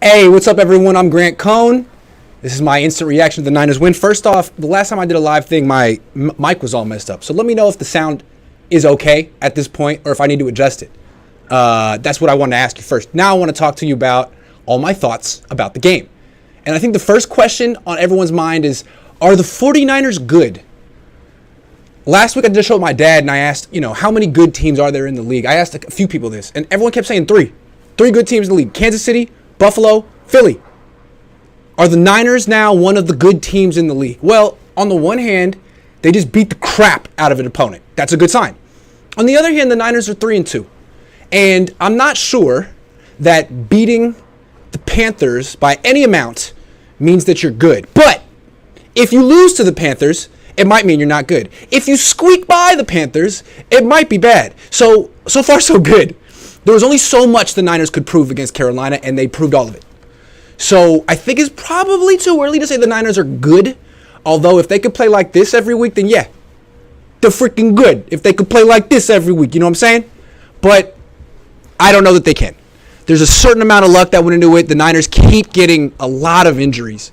Hey, what's up, everyone? I'm Grant Cohn. This is my instant reaction to the Niners win. First off, the last time I did a live thing, my mic was all messed up. So let me know if the sound is okay at this point or if I need to adjust it. That's what I wanted to ask you first. Now I want to talk to you about all my thoughts about the game. And I think the first question on everyone's mind is, are the 49ers good? Last week I did a show with my dad and I asked, how many good teams are there in the league? I asked a few people this and everyone kept saying three. Three good teams in the league. Kansas City, Buffalo, Philly. Are the Niners now one of the good teams in the league? Well, on the one hand, they just beat the crap out of an opponent. That's a good sign. On the other hand, the Niners are 3-2. And I'm not sure that beating the Panthers by any amount means that you're good. But if you lose to the Panthers, it might mean you're not good. If you squeak by the Panthers, it might be bad. So far, so good. There was only so much the Niners could prove against Carolina, and they proved all of it. So I think it's probably too early to say the Niners are good. Although if they could play like this every week, then yeah, they're freaking good. If they could play like this every week, you know what I'm saying? But I don't know that they can. There's a certain amount of luck that went into it. The Niners keep getting a lot of injuries.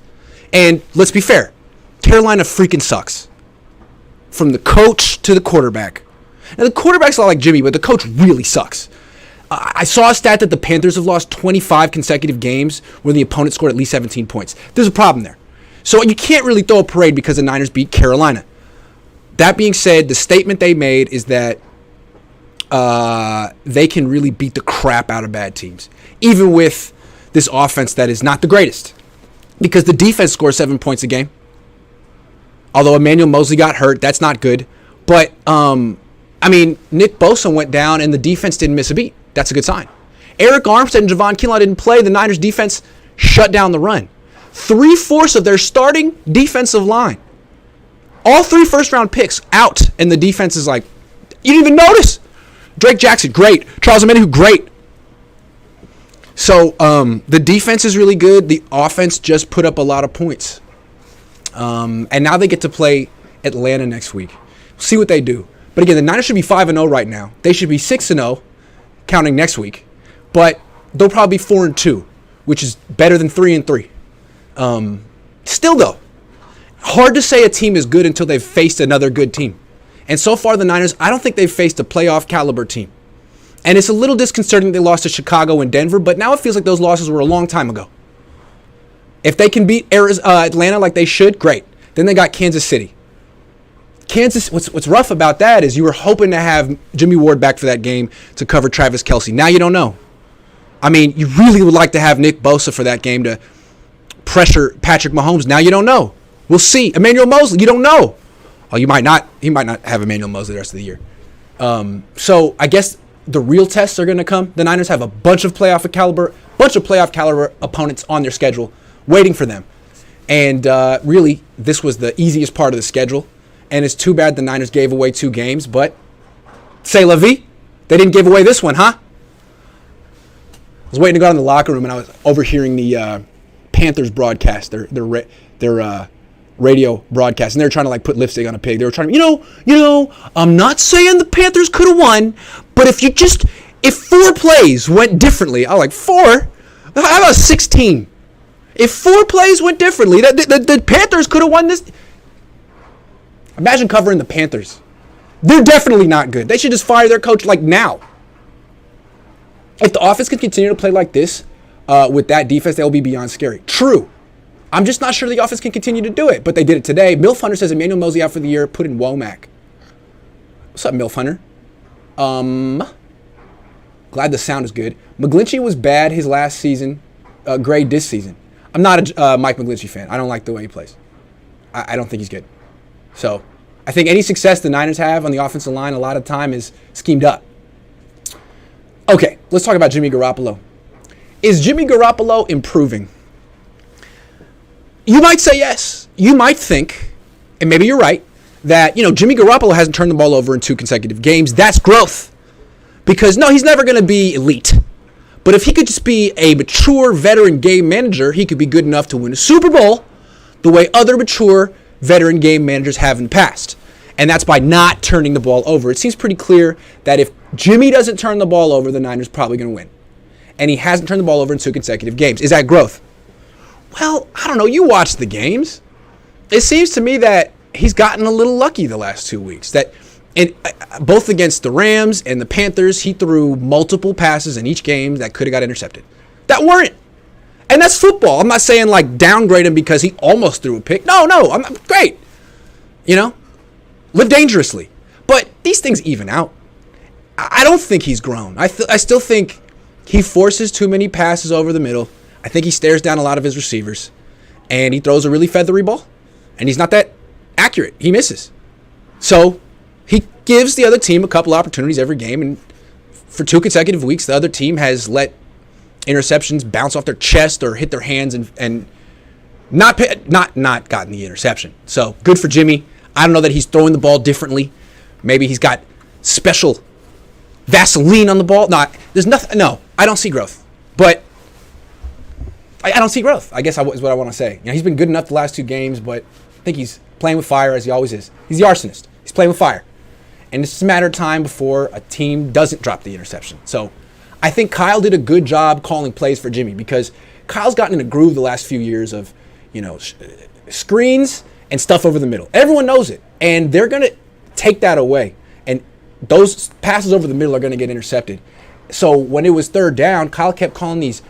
And let's be fair, Carolina freaking sucks. From the coach to the quarterback. Now the quarterback's a lot like Jimmy, but the coach really sucks. I saw a stat that the Panthers have lost 25 consecutive games where the opponent scored at least 17 points. There's a problem there. So you can't really throw a parade because the Niners beat Carolina. That being said, the statement they made is that they can really beat the crap out of bad teams, even with this offense that is not the greatest. Because the defense scores 7 points a game. Although Moseley got hurt, that's not good. But, Nick Bosa went down and the defense didn't miss a beat. That's a good sign. Eric Armstead and Javon Kinlaw didn't play. The Niners defense shut down the run. 3/4 of their starting defensive line. All 3 first-round picks out, and the defense is like, you didn't even notice. Drake Jackson, great. Charles Omenihu, great. So the defense is really good. The offense just put up a lot of points. And now they get to play Atlanta next week. We'll see what they do. But again, the Niners should be 5-0 right now. They should be 6-0, counting next week. But they'll probably be 4-2, which is better than 3-3. Still, though, hard to say a team is good until they've faced another good team. And so far, the Niners, I don't think they've faced a playoff caliber team. And it's a little disconcerting they lost to Chicago and Denver, but now it feels like those losses were a long time ago. If they can beat Atlanta like they should, great. Then they got Kansas City. Kansas, what's rough about that is you were hoping to have Jimmie Ward back for that game to cover Travis Kelce. Now you don't know. You really would like to have Nick Bosa for that game to pressure Patrick Mahomes. Now you don't know. We'll see. Emmanuel Moseley, you don't know. Oh, you might not. He might not have Emmanuel Moseley the rest of the year. So I guess the real tests are going to come. The Niners have a bunch of playoff caliber opponents on their schedule waiting for them. And really, this was the easiest part of the schedule. And it's too bad the Niners gave away 2 games, but c'est la vie. They didn't give away this one, huh? I was waiting to go in the locker room, and I was overhearing the Panthers broadcast, their radio broadcast, and they were trying to put lipstick on a pig. They were trying to, I'm not saying the Panthers could have won, but if 4 plays went differently, I was like, 4? How about 16? If 4 plays went differently, the Panthers could have won this. Imagine covering the Panthers. They're definitely not good. They should just fire their coach now. If the offense can continue to play like this with that defense, they'll be beyond scary. True. I'm just not sure the offense can continue to do it, but they did it today. Milf Hunter says Emmanuel Moseley out for the year. Put in Womack. What's up, Milf Hunter? Glad the sound is good. McGlinchey was bad his last season. Great this season. I'm not a Mike McGlinchey fan. I don't like the way he plays. I don't think he's good. So I think any success the Niners have on the offensive line a lot of time is schemed up. Okay, let's talk about Jimmy Garoppolo. Is Jimmy Garoppolo improving? You might say yes. You might think, and maybe you're right, that Jimmy Garoppolo hasn't turned the ball over in 2 consecutive games. That's growth. Because, no, he's never going to be elite. But if he could just be a mature veteran game manager, he could be good enough to win a Super Bowl the way other mature veteran game managers have in the past. And that's by not turning the ball over. It seems pretty clear that if Jimmy doesn't turn the ball over, the Niners probably going to win. and he hasn't turned the ball over in 2 consecutive games. Is that growth? Well, I don't know. You watch the games. It seems to me that he's gotten a little lucky the last 2 weeks. That both against the Rams and the Panthers, he threw multiple passes in each game that could have got intercepted. That weren't. And that's football. I'm not saying like downgrade him because he almost threw a pick. No, I'm great. Live dangerously. But these things even out. I don't think he's grown. I still think he forces too many passes over the middle. I think he stares down a lot of his receivers. And he throws a really feathery ball. And he's not that accurate. He misses. So he gives the other team a couple opportunities every game. And for 2 consecutive weeks, the other team has let interceptions bounce off their chest or hit their hands and not gotten the interception. So good for Jimmie. I don't know that he's throwing the ball differently. Maybe he's got special Vaseline on the ball. There's nothing. No, I don't see growth. But I don't see growth, I guess is what I want to say. He's been good enough the last 2 games, but I think he's playing with fire as he always is. He's the arsonist. He's playing with fire. And it's just a matter of time before a team doesn't drop the interception. So I think Kyle did a good job calling plays for Jimmie because Kyle's gotten in a groove the last few years of, screens and stuff over the middle. Everyone knows it. And they're going to take that away. And those passes over the middle are going to get intercepted. So when it was 3rd down, Kyle kept calling these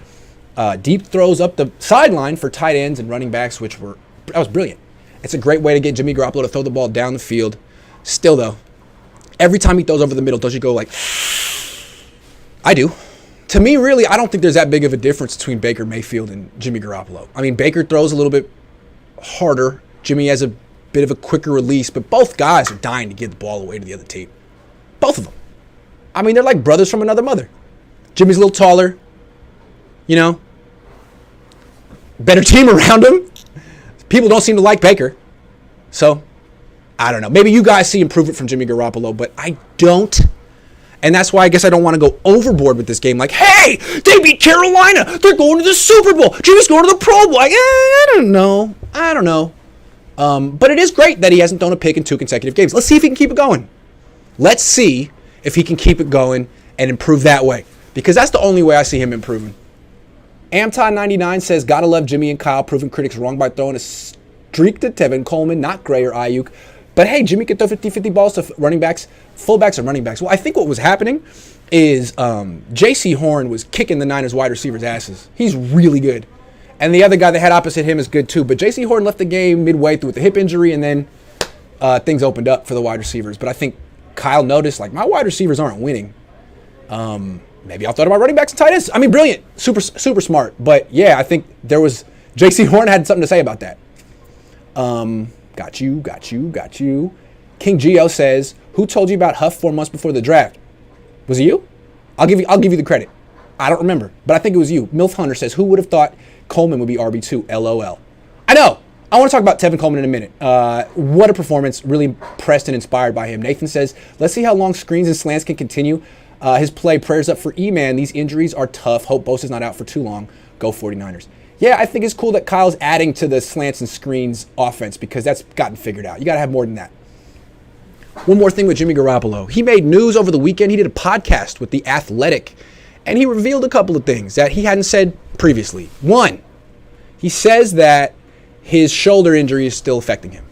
deep throws up the sideline for tight ends and running backs, that was brilliant. It's a great way to get Jimmie Garoppolo to throw the ball down the field. Still, though, every time he throws over the middle, don't you go like, I do. To me, really, I don't think there's that big of a difference between Baker Mayfield and Jimmie Garoppolo. I mean, Baker throws a little bit harder. Jimmie has a bit of a quicker release, but both guys are dying to get the ball away to the other team. Both of them. I mean, they're like brothers from another mother. Jimmie's a little taller. Better team around him. People don't seem to like Baker. So, I don't know. Maybe you guys see improvement from Jimmie Garoppolo, but I don't. And that's why I guess I don't want to go overboard with this game. Like, hey, they beat Carolina. They're going to the Super Bowl. Jimmie's going to the Pro Bowl. I don't know. But it is great that he hasn't thrown a pick in 2 consecutive games. Let's see if he can keep it going. Let's see if he can keep it going and improve that way. Because that's the only way I see him improving. Amton99 says, gotta love Jimmie and Kyle proving critics wrong by throwing a streak to Tevin Coleman, not Gray or Ayuk. But hey, Jimmie could throw 50-50 balls to running backs, fullbacks, and running backs. Well, I think what was happening is J.C. Horn was kicking the Niners wide receivers' asses. He's really good. And the other guy they had opposite him is good too. But J.C. Horn left the game midway through with a hip injury, and then things opened up for the wide receivers. But I think Kyle noticed, like, my wide receivers aren't winning. Maybe I'll throw to my running backs and tight ends. I mean, brilliant. Super smart. But, yeah, I think J.C. Horn had something to say about that. Got you. King Geo says, who told you about Huff 4 months before the draft? Was it you? I'll give you the credit. I don't remember, but I think it was you. MILF Hunter says, who would have thought Coleman would be RB2? LOL. I know. I want to talk about Tevin Coleman in a minute. What a performance. Really impressed and inspired by him. Nathan says, let's see how long screens and slants can continue. His play, prayers up for E-Man. These injuries are tough. Hope Bosa's not out for too long. Go 49ers. Yeah, I think it's cool that Kyle's adding to the slants and screens offense because that's gotten figured out. You got to have more than that. One more thing with Jimmie Garoppolo. He made news over the weekend. He did a podcast with The Athletic, and he revealed a couple of things that he hadn't said previously. One, he says that his shoulder injury is still affecting him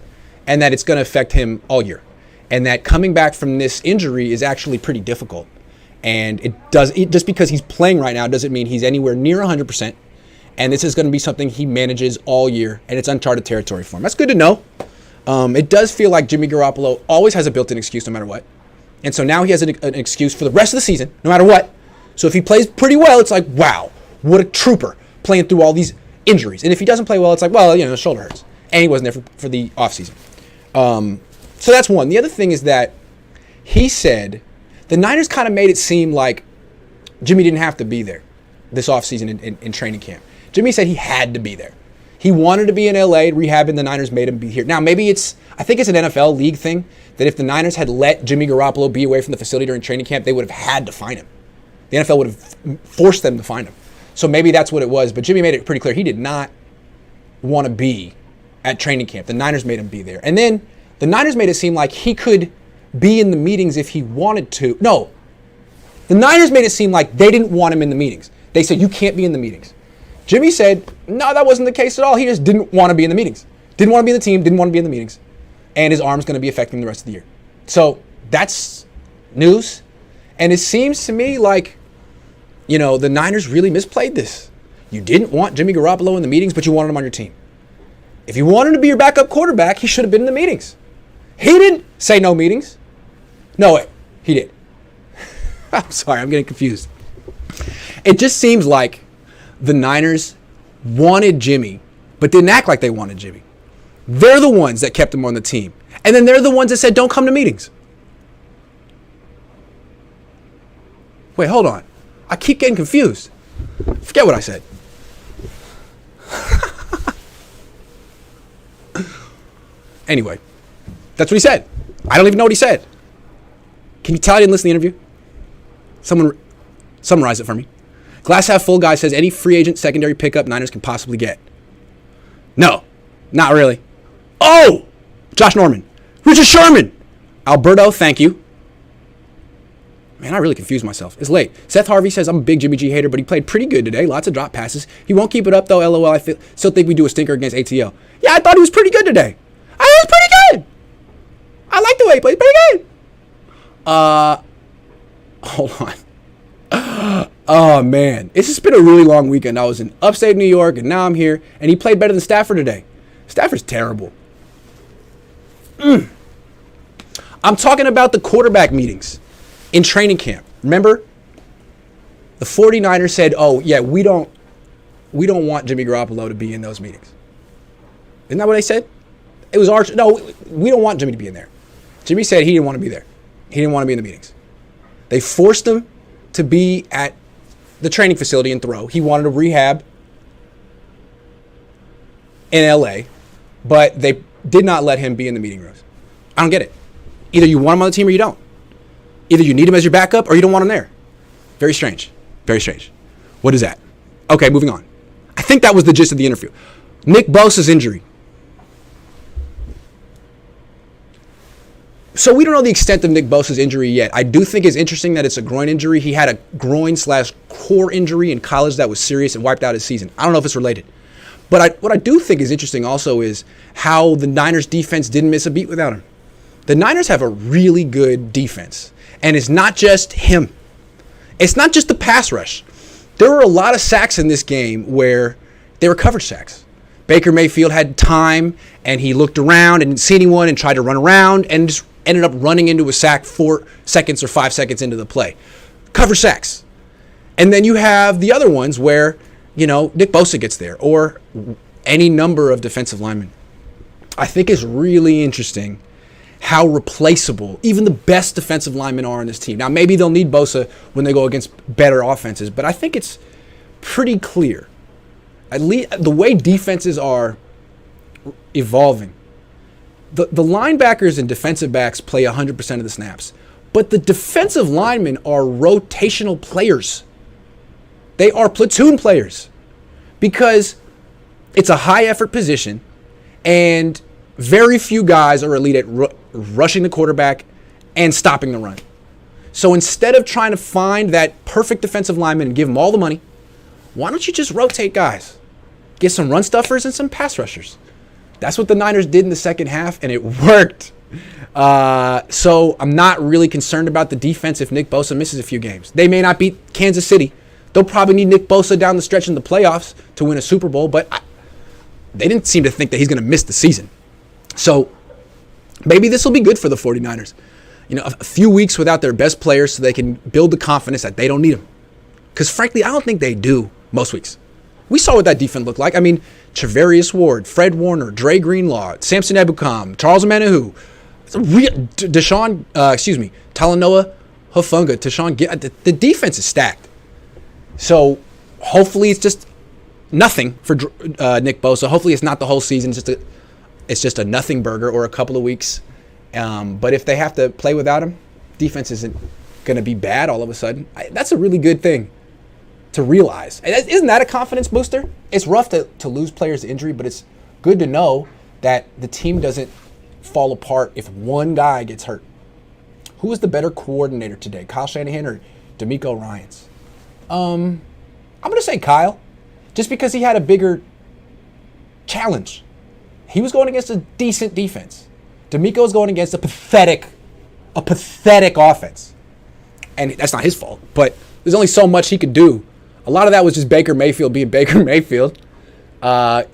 and that it's going to affect him all year and that coming back from this injury is actually pretty difficult. And just because he's playing right now doesn't mean he's anywhere near 100%. And this is going to be something he manages all year, and it's uncharted territory for him. That's good to know. It does feel like Jimmie Garoppolo always has a built-in excuse no matter what. And so now he has an excuse for the rest of the season, no matter what. So if he plays pretty well, it's like, wow, what a trooper playing through all these injuries. And if he doesn't play well, it's like, well, his shoulder hurts. And he wasn't there for the offseason. So that's one. The other thing is that he said the Niners kind of made it seem like Jimmie didn't have to be there this offseason in training camp. Jimmie said he had to be there. He wanted to be in L.A. rehabbing. The Niners made him be here. Now, maybe I think it's an NFL league thing that if the Niners had let Jimmie Garoppolo be away from the facility during training camp, they would have had to find him. The NFL would have forced them to find him. So maybe that's what it was. But Jimmie made it pretty clear he did not want to be at training camp. The Niners made him be there. And then the Niners made it seem like he could be in the meetings if he wanted to. No. The Niners made it seem like they didn't want him in the meetings. They said, you can't be in the meetings. Jimmie said, no, that wasn't the case at all. He just didn't want to be in the meetings. Didn't want to be in the team, didn't want to be in the meetings. And his arm's going to be affecting the rest of the year. So that's news. And it seems to me like, the Niners really misplayed this. You didn't want Jimmy Garoppolo in the meetings, but you wanted him on your team. If you wanted him to be your backup quarterback, he should have been in the meetings. He didn't say no meetings. No way. He did. I'm sorry, I'm getting confused. It just seems like the Niners wanted Jimmie, but didn't act like they wanted Jimmie. They're the ones that kept him on the team. And then they're the ones that said, don't come to meetings. Wait, hold on. I keep getting confused. Forget what I said. Anyway, that's what he said. I don't even know what he said. Can you tell I didn't listen to the interview? Someone summarize it for me. Glass half full guy says any free agent secondary pickup Niners can possibly get. No, not really. Oh, Josh Norman, Richard Sherman, Alberto, thank you. Man, I really confused myself. It's late. Seth Harvey says, I'm a big Jimmy G hater, but he played pretty good today. Lots of drop passes. He won't keep it up, though. LOL, I still think we do a stinker against ATL. Yeah, I thought he was pretty good today. I was pretty good. I like the way he played. Pretty good. Hold on. Oh, man. It's just been a really long weekend. I was in upstate New York, and now I'm here, and he played better than Stafford today. Stafford's terrible. I'm talking about the quarterback meetings in training camp. Remember? The 49ers said, oh, yeah, we don't want Jimmy Garoppolo to be in those meetings. Isn't that what they said? It was we don't want Jimmy to be in there. Jimmie said he didn't want to be there. He didn't want to be in the meetings. They forced him to be at the training facility and throw. He wanted to rehab in LA, but they did not let him be in the meeting rooms. I don't get it. Either you want him on the team or you don't. Either you need him as your backup or you don't want him there. Very strange. Very strange. What is that? Okay, moving on. I think that was the gist of the interview. Nick Bosa's injury. So we don't know the extent of Nick Bosa's injury yet. I do think it's interesting that it's a groin injury. He had a groin/core injury in college that was serious and wiped out his season. I don't know if it's related. But what I do think is interesting also is how the Niners defense didn't miss a beat without him. The Niners have a really good defense. And it's not just him. It's not just the pass rush. There were a lot of sacks in this game where they were coverage sacks. Baker Mayfield had time, and he looked around and didn't see anyone and tried to run around and just ended up running into a sack 4 seconds or 5 seconds into the play. Cover sacks. And then you have the other ones where, Nick Bosa gets there or any number of defensive linemen. I think it's really interesting how replaceable even the best defensive linemen are on this team. Now, maybe they'll need Bosa when they go against better offenses, but I think it's pretty clear. At least the way defenses are evolving. The linebackers and defensive backs play 100% of the snaps, but the defensive linemen are rotational players. They are platoon players because it's a high-effort position, and very few guys are elite at rushing the quarterback and stopping the run. So instead of trying to find that perfect defensive lineman and give him all the money, why don't you just rotate guys? Get some run stuffers and some pass rushers. That's what the Niners did in the second half, and it worked. So I'm not really concerned about the defense if Nick Bosa misses a few games. They may not beat Kansas City. They'll probably need Nick Bosa down the stretch in the playoffs to win a Super Bowl, but they didn't seem to think that he's going to miss the season. So maybe this will be good for the 49ers. A few weeks without their best players so they can build the confidence that they don't need them. Because frankly, I don't think they do most weeks. We saw what that defense looked like. I mean, Trevarius Ward, Fred Warner, Dre Greenlaw, Samson Ebukam, Charles Omenihu, Talanoa Hufanga, the defense is stacked. So hopefully it's just nothing for Nick Bosa. Hopefully it's not the whole season. It's just a nothing burger or a couple of weeks. But if they have to play without him, defense isn't going to be bad all of a sudden. That's a really good thing to realize. Isn't that a confidence booster? It's rough to lose players to injury, but it's good to know that the team doesn't fall apart if one guy gets hurt. Who was the better coordinator today, Kyle Shanahan or DeMeco Ryans? I'm going to say Kyle, just because he had a bigger challenge. He was going against a decent defense. DeMeco's going against a pathetic offense. And that's not his fault, but there's only so much he could do. A lot of that was just Baker Mayfield being Baker Mayfield. Glojo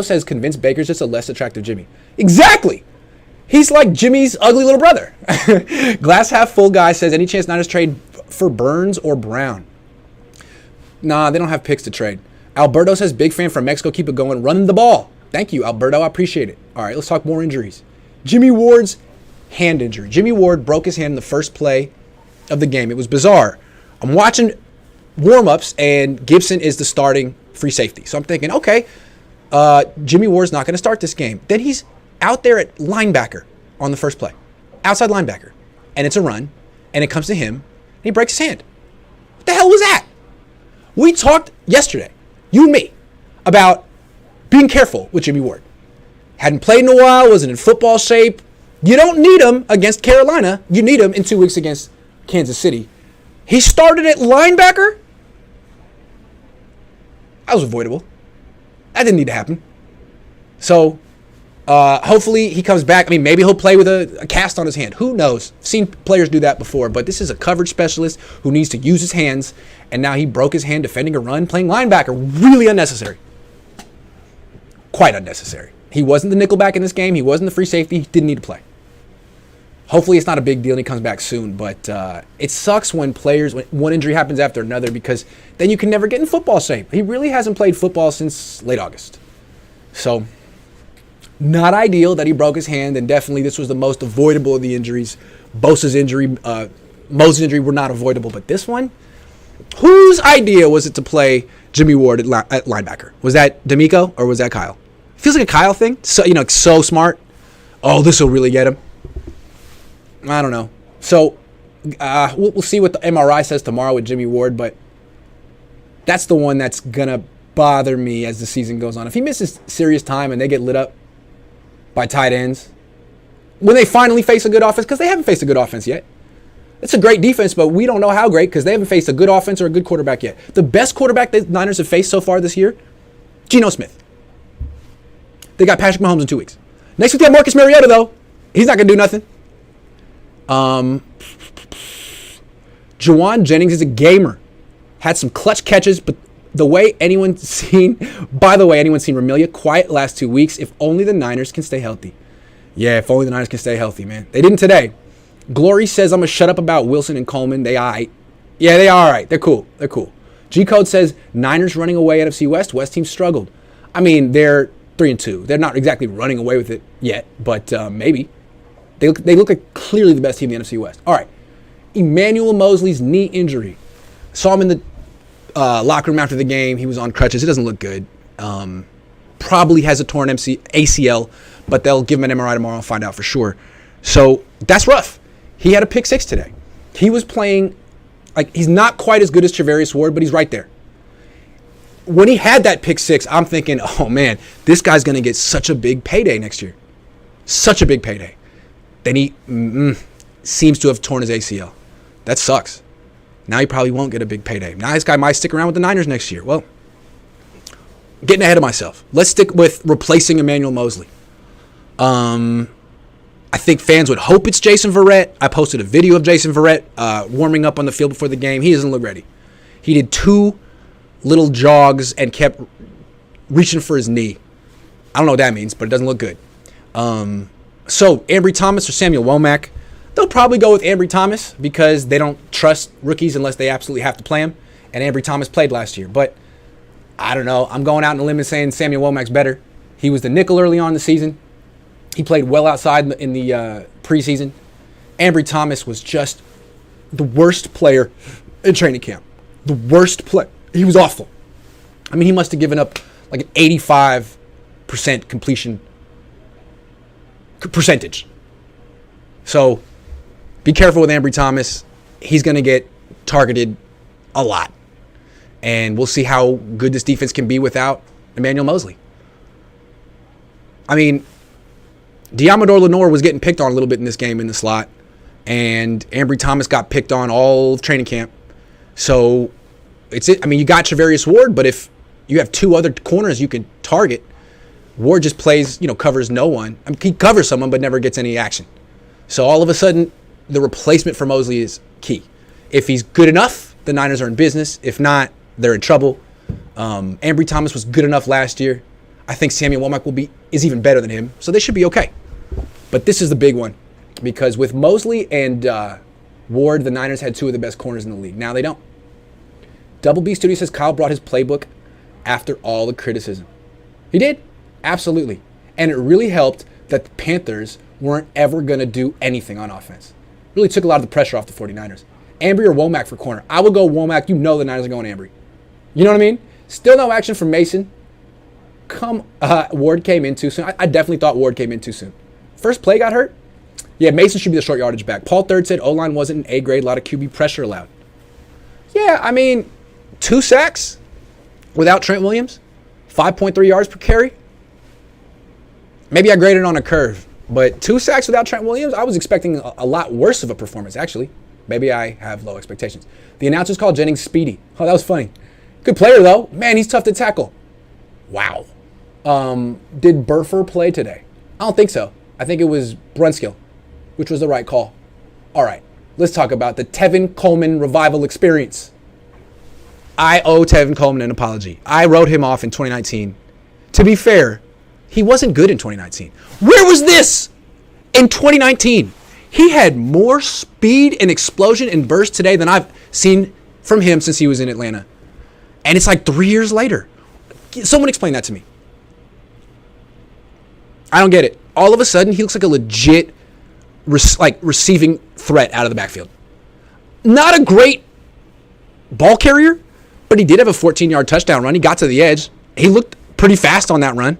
says convince Baker's just a less attractive Jimmy. Exactly. He's like Jimmy's ugly little brother. Glass half full guy says any chance Niners trade for Burns or Brown? Nah, they don't have picks to trade. Alberto says big fan from Mexico. Keep it going. Run the ball. Thank you, Alberto. I appreciate it. All right, let's talk more injuries. Jimmie Ward's hand injury. Jimmie Ward broke his hand in the first play of the game. It was bizarre. I'm watching warm-ups, and Gibson is the starting free safety. So I'm thinking, okay, Jimmie Ward's not going to start this game. Then he's out there at linebacker on the first play. Outside linebacker. And it's a run, and it comes to him, and he breaks his hand. What the hell was that? We talked yesterday, you and me, about being careful with Jimmie Ward. Hadn't played in a while, wasn't in football shape. You don't need him against Carolina. You need him in 2 weeks against Kansas City. He started at linebacker? That was avoidable. That didn't need to happen. So, hopefully he comes back. I mean, maybe he'll play with a cast on his hand. Who knows? I've seen players do that before, but this is a coverage specialist who needs to use his hands, and now he broke his hand defending a run, playing linebacker. Really unnecessary. Quite unnecessary. He wasn't the nickelback in this game. He wasn't the free safety. He didn't need to play. Hopefully it's not a big deal and he comes back soon, but it sucks when one injury happens after another because then you can never get in football shape. He really hasn't played football since late August. So, not ideal that he broke his hand, and definitely this was the most avoidable of the injuries. Bosa's injury, Moses' injury were not avoidable, but this one, whose idea was it to play Jimmie Ward at linebacker? Was that DeMeco or was that Kyle? Feels like a Kyle thing. So, so smart. Oh, this will really get him. I don't know. So, we'll see what the MRI says tomorrow with Jimmie Ward, but that's the one that's going to bother me as the season goes on. If he misses serious time and they get lit up by tight ends, when they finally face a good offense, because they haven't faced a good offense yet. It's a great defense, but we don't know how great because they haven't faced a good offense or a good quarterback yet. The best quarterback the Niners have faced so far this year, Geno Smith. They got Patrick Mahomes in 2 weeks. Next week they have Marcus Mariota, though. He's not going to do nothing. Juwan Jennings is a gamer. Had some clutch catches, but anyone's seen Ramilia quiet last 2 weeks. If only the Niners can stay healthy. Yeah, if only the Niners can stay healthy, man. They didn't today. Glory says I'm going to shut up about Wilson and Coleman. They all right. Yeah, they are all right. They're cool. G-Code says Niners running away NFC West. West team struggled. I mean, they're 3-2. They're not exactly running away with it yet, but maybe. They look like clearly the best team in the NFC West. All right. Emmanuel Moseley's knee injury. Saw him in the locker room after the game. He was on crutches. It doesn't look good. Probably has a torn ACL, but they'll give him an MRI tomorrow and find out for sure. So that's rough. He had a pick six today. He was playing, he's not quite as good as Charvarius Ward, but he's right there. When he had that pick six, I'm thinking, oh man, this guy's going to get such a big payday next year. Such a big payday. Then he seems to have torn his ACL. That sucks. Now he probably won't get a big payday. Now this guy might stick around with the Niners next year. Well, getting ahead of myself. Let's stick with replacing Emmanuel Moseley. I think fans would hope it's Jason Verrett. I posted a video of Jason Verrett warming up on the field before the game. He doesn't look ready. He did 2 little jogs and kept reaching for his knee. I don't know what that means, but it doesn't look good. So, Ambry Thomas or Samuel Womack, they'll probably go with Ambry Thomas because they don't trust rookies unless they absolutely have to play him. And Ambry Thomas played last year. But, I don't know. I'm going out on a limb and saying Samuel Womack's better. He was the nickel early on in the season. He played well outside in the preseason. Ambry Thomas was just the worst player in training camp. The worst player. He was awful. I mean, he must have given up like an 85% completion percentage. So be careful with Ambry Thomas. He's going to get targeted a lot. And we'll see how good this defense can be without Emmanuel Moseley. I mean, Deommodore Lenoir was getting picked on a little bit in this game in the slot. And Ambry Thomas got picked on all of training camp. So I mean, you got Travarius Ward, but if you have two other corners you can target, Ward just plays, covers no one. I mean, he covers someone but never gets any action. So all of a sudden, the replacement for Moseley is key. If he's good enough, the Niners are in business. If not, they're in trouble. Ambry Thomas was good enough last year. I think Samuel Womack is even better than him, so they should be okay. But this is the big one, because with Moseley and Ward, the Niners had two of the best corners in the league. Now they don't. Double B Studio says Kyle brought his playbook after all the criticism. He did, absolutely. And it really helped that the Panthers weren't ever going to do anything on offense. Really took a lot of the pressure off the 49ers. Ambry or Womack for corner. I would go Womack. The Niners are going Ambry. You know what I mean? Still no action from Mason. Ward came in too soon. I definitely thought Ward came in too soon. First play got hurt. Yeah, Mason should be the short yardage back. Paul Third said O-line wasn't an A grade. A lot of QB pressure allowed. Yeah, I mean, 2 sacks without Trent Williams. 5.3 yards per carry. Maybe I graded on a curve. But 2 sacks without Trent Williams, I was expecting a lot worse of a performance, actually. Maybe I have low expectations. The announcers called Jennings speedy. Oh, that was funny. Good player, though. Man, he's tough to tackle. Wow. Did Burfer play today? I don't think so. I think it was Brunskill, which was the right call. All right, let's talk about the Tevin Coleman revival experience. I owe Tevin Coleman an apology. I wrote him off in 2019. To be fair, he wasn't good in 2019. Where was this in 2019? He had more speed and explosion and burst today than I've seen from him since he was in Atlanta. And it's like 3 years later. Someone explain that to me. I don't get it. All of a sudden, he looks like a legit receiving threat out of the backfield. Not a great ball carrier, but he did have a 14-yard touchdown run. He got to the edge. He looked pretty fast on that run.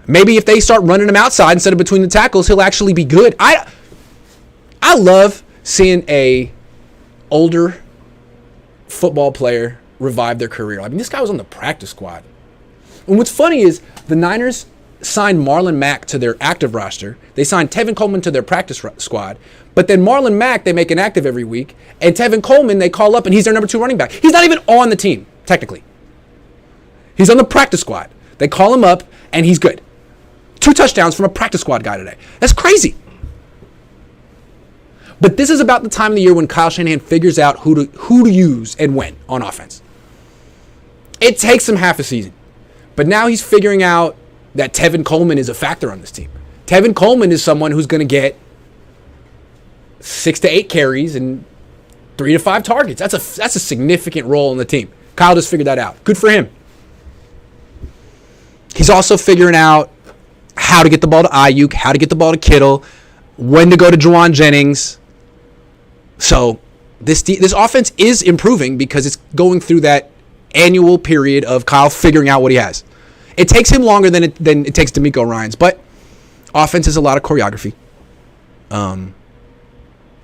Maybe if they start running him outside instead of between the tackles, he'll actually be good. I love seeing a older football player revive their career. I mean, this guy was on the practice squad. And what's funny is the Niners signed Marlon Mack to their active roster. They signed Tevin Coleman to their practice squad. But then Marlon Mack, they make inactive every week. And Tevin Coleman, they call up, and he's their number 2 running back. He's not even on the team, technically. He's on the practice squad. They call him up, and he's good. 2 touchdowns from a practice squad guy today. That's crazy. But this is about the time of the year when Kyle Shanahan figures out who to use and when on offense. It takes him half a season. But now he's figuring out that Tevin Coleman is a factor on this team. Tevin Coleman is someone who's going to get 6 to 8 carries and 3 to 5 targets. That's a significant role in the team. Kyle just figured that out. Good for him. He's also figuring out how to get the ball to Ayuk, how to get the ball to Kittle, when to go to Juwan Jennings. So this offense is improving because it's going through that annual period of Kyle figuring out what he has. It takes him longer than it takes D'Amico Ryans, but offense is a lot of choreography.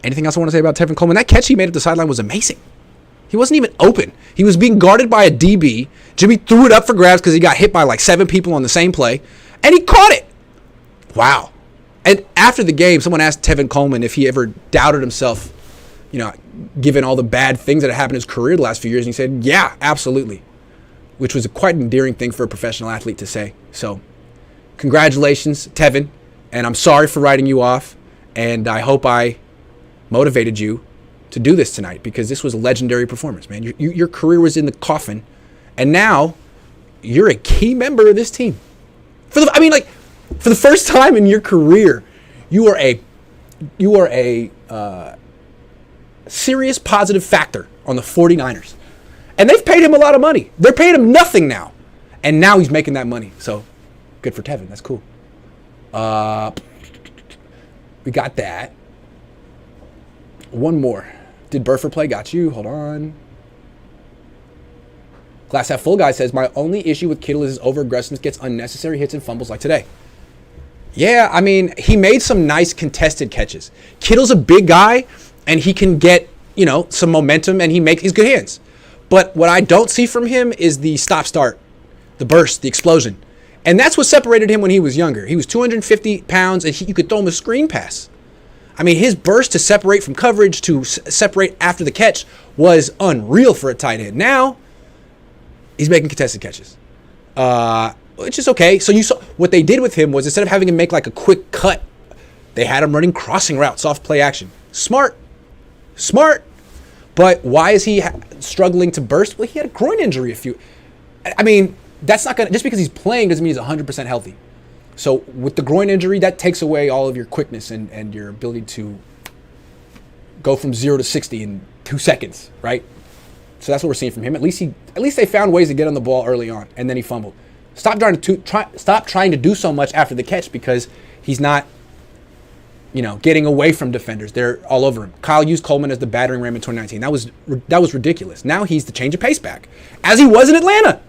Anything else I want to say about Tevin Coleman? That catch he made at the sideline was amazing. He wasn't even open. He was being guarded by a DB. Jimmy threw it up for grabs because he got hit by like 7 people on the same play, and he caught it. Wow. And after the game, someone asked Tevin Coleman if he ever doubted himself, given all the bad things that had happened in his career the last few years. And he said, yeah, absolutely. Which was quite an endearing thing for a professional athlete to say. So, congratulations, Tevin. And I'm sorry for writing you off. And I hope I motivated you to do this tonight because this was a legendary performance, man. Your career was in the coffin. And now, you're a key member of this team. For the first time in your career, you are a serious positive factor on the 49ers. And they've paid him a lot of money. They're paying him nothing now. And now he's making that money. So, good for Tevin. That's cool. We got that. One more. Did Burfer play? Got you. Hold on. Glass Half Full guy says, my only issue with Kittle is his over-aggressiveness gets unnecessary hits and fumbles like today. Yeah, I mean, he made some nice contested catches. Kittle's a big guy, and he can get, some momentum, and he's good hands. But what I don't see from him is the stop-start, the burst, the explosion. And that's what separated him when he was younger. He was 250 pounds, and you could throw him a screen pass. I mean, his burst to separate from coverage, to separate after the catch was unreal for a tight end. Now, he's making contested catches, which is okay. So you saw what they did with him was instead of having him make like a quick cut, they had him running crossing routes off play action. Smart. But why is he struggling to burst? Well, he had a groin injury I mean, that's not going to, just because he's playing doesn't mean he's 100% healthy. So with the groin injury, that takes away all of your quickness and your ability to go from 0 to 60 in 2 seconds, right? So that's what we're seeing from him. At least they found ways to get on the ball early on, and then he fumbled. Stop trying to do so much after the catch because he's not, getting away from defenders. They're all over him. Kyle used Coleman as the battering ram in 2019. That was ridiculous. Now he's the change of pace back, as he was in Atlanta.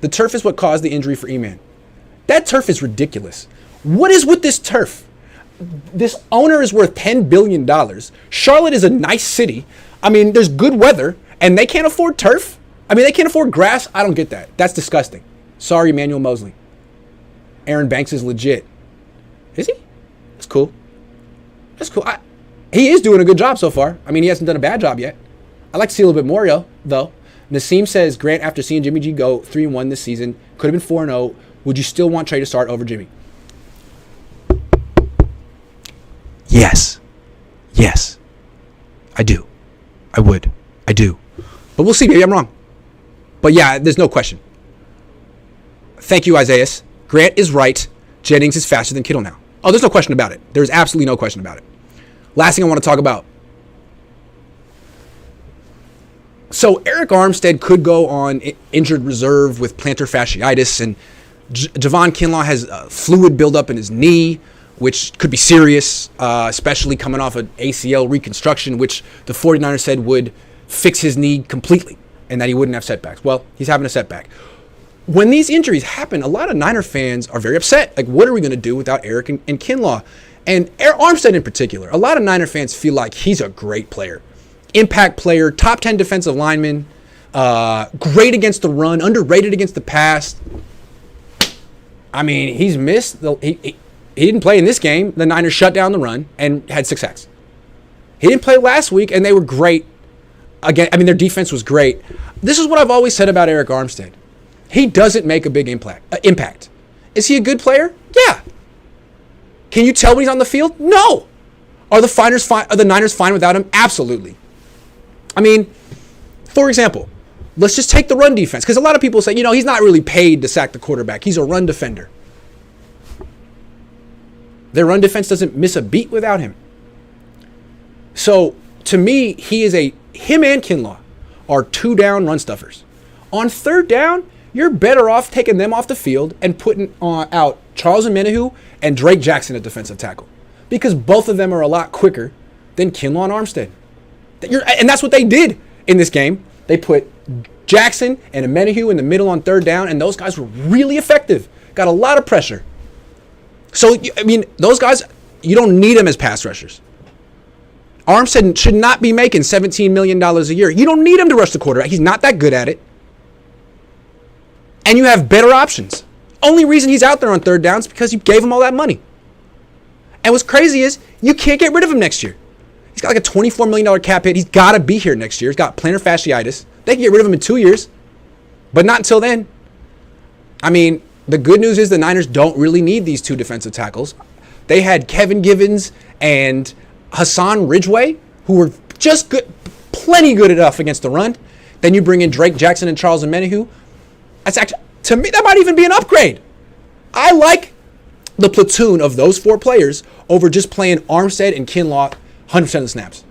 The turf is what caused the injury for E-Man. That turf is ridiculous. What is with this turf? This owner is worth $10 billion. Charlotte is a nice city. I mean, there's good weather, and they can't afford turf? I mean, they can't afford grass? I don't get that. That's disgusting. Sorry, Emmanuel Moseley. Aaron Banks is legit. Is he? That's cool. He is doing a good job so far. I mean, he hasn't done a bad job yet. I'd like to see a little bit more, though. Nassim says, Grant, after seeing Jimmy G go 3-1 this season, could have been 4-0. Would you still want Trey to start over Jimmy? Yes. I do. I would. I do. But we'll see. Maybe I'm wrong. But yeah, there's no question. Thank you, Isaiah. Grant is right. Jennings is faster than Kittle now. Oh, there's no question about it. There's absolutely no question about it. Last thing I want to talk about. So Eric Armstead could go on injured reserve with plantar fasciitis, and Javon Kinlaw has fluid buildup in his knee, which could be serious, especially coming off an ACL reconstruction, which the 49ers said would fix his knee completely and that he wouldn't have setbacks. Well, he's having a setback. When these injuries happen, a lot of Niner fans are very upset. Like, what are we going to do without Eric and Kinlaw? And Armstead in particular, a lot of Niner fans feel like he's a great player. Impact player, top 10 defensive lineman, great against the run, underrated against the pass. I mean, he's missed. He didn't play in this game. The Niners shut down the run and had 6 sacks. He didn't play last week, and they were great. Again, I mean, their defense was great. This is what I've always said about Eric Armstead. He doesn't make a big impact. Is he a good player? Yeah. Can you tell when he's on the field? No. Are the Niners fine without him? Absolutely. I mean, for example, let's just take the run defense. Because a lot of people say, he's not really paid to sack the quarterback. He's a run defender. Their run defense doesn't miss a beat without him. So, to me, him and Kinlaw are 2-down run stuffers. On 3rd down, you're better off taking them off the field and putting out Charles Omenihu and Drake Jackson at defensive tackle. Because both of them are a lot quicker than Kinlaw and Armstead. And that's what they did in this game. They put Jackson and Omenihu in the middle on 3rd down, and those guys were really effective. Got a lot of pressure. So, I mean, those guys, you don't need them as pass rushers. Armstead should not be making $17 million a year. You don't need him to rush the quarterback. He's not that good at it. And you have better options. Only reason he's out there on 3rd down is because you gave him all that money. And what's crazy is you can't get rid of him next year. He's got like a $24 million cap hit. He's got to be here next year. He's got plantar fasciitis. They can get rid of him in 2 years, but not until then. I mean, the good news is the Niners don't really need these 2 defensive tackles. They had Kevin Givens and Hassan Ridgeway, who were just good, plenty good enough against the run. Then you bring in Drake Jackson and Charles Omenihu. That's actually, to me, that might even be an upgrade. I like the platoon of those 4 players over just playing Armstead and Kinlaw 100% of the snaps.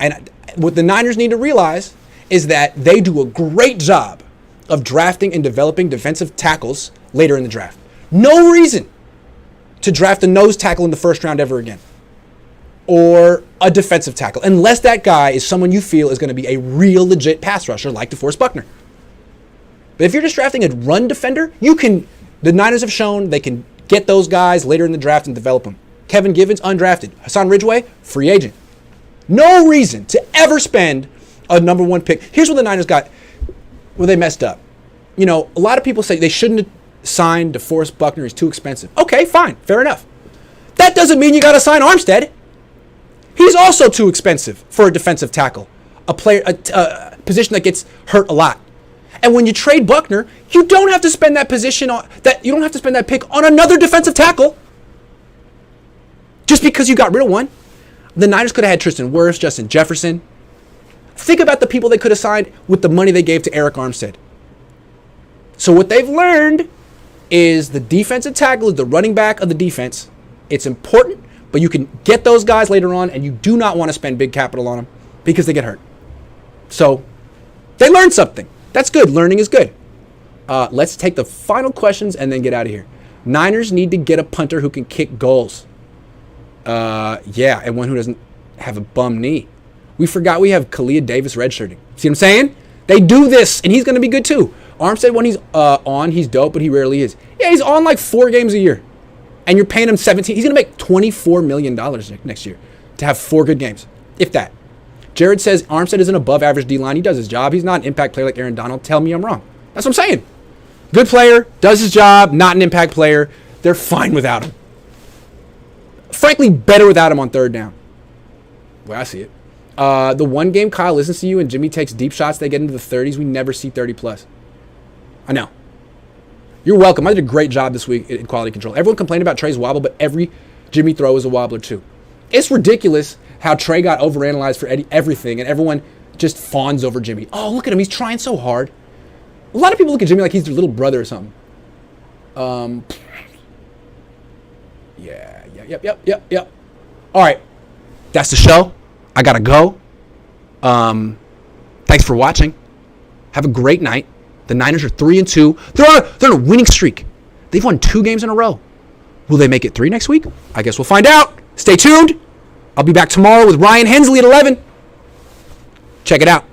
And what the Niners need to realize is that they do a great job of drafting and developing defensive tackles later in the draft. No reason to draft a nose tackle in the 1st round ever again. Or a defensive tackle, unless that guy is someone you feel is going to be a real legit pass rusher like DeForest Buckner. But if you're just drafting a run defender, the Niners have shown they can get those guys later in the draft and develop them. Kevin Givens, undrafted. Hassan Ridgeway, free agent. No reason to ever spend a number 1 pick. Here's what the Niners got where they messed up. A lot of people say they shouldn't have signed DeForest Buckner. He's too expensive. Okay, fine. Fair enough. That doesn't mean you got to sign Armstead. He's also too expensive for a defensive tackle, a position that gets hurt a lot. And when you trade Buckner, you don't have to spend that position on that. You don't have to spend that pick on another defensive tackle just because you got rid of one. The Niners could have had Tristan Wirfs, Justin Jefferson. Think about the people they could have signed with the money they gave to Eric Armstead. So what they've learned is the defensive tackle is the running back of the defense. It's important, but you can get those guys later on, and you do not want to spend big capital on them because they get hurt. So they learned something. That's good. Learning is good. Let's take the final questions and then get out of here. Niners need to get a punter who can kick goals. Yeah, and one who doesn't have a bum knee. We forgot we have Kalia Davis redshirting. See what I'm saying? They do this, and he's going to be good too. Armstead, when he's on, he's dope, but he rarely is. Yeah, he's on like 4 games a year. And you're paying him 17. He's going to make $24 million next year to have 4 good games, if that. Jared says Armstead is an above-average D-line. He does his job. He's not an impact player like Aaron Donald. Tell me I'm wrong. That's what I'm saying. Good player, does his job, not an impact player. They're fine without him. Frankly, better without him on third down. The way I see it. The one game Kyle listens to you and Jimmy takes deep shots, they get into the 30s. We never see 30+. I know. You're welcome. I did a great job this week in quality control. Everyone complained about Trey's wobble, but every Jimmy throw is a wobbler too. It's ridiculous how Trey got overanalyzed for everything, and everyone just fawns over Jimmy. Oh, look at him. He's trying so hard. A lot of people look at Jimmy like he's their little brother or something. Yep. All right. That's the show. I got to go. Thanks for watching. Have a great night. The Niners are 3-2. They're on a winning streak. They've won 2 games in a row. Will they make it 3 next week? I guess we'll find out. Stay tuned. I'll be back tomorrow with Ryan Hensley at 11. Check it out.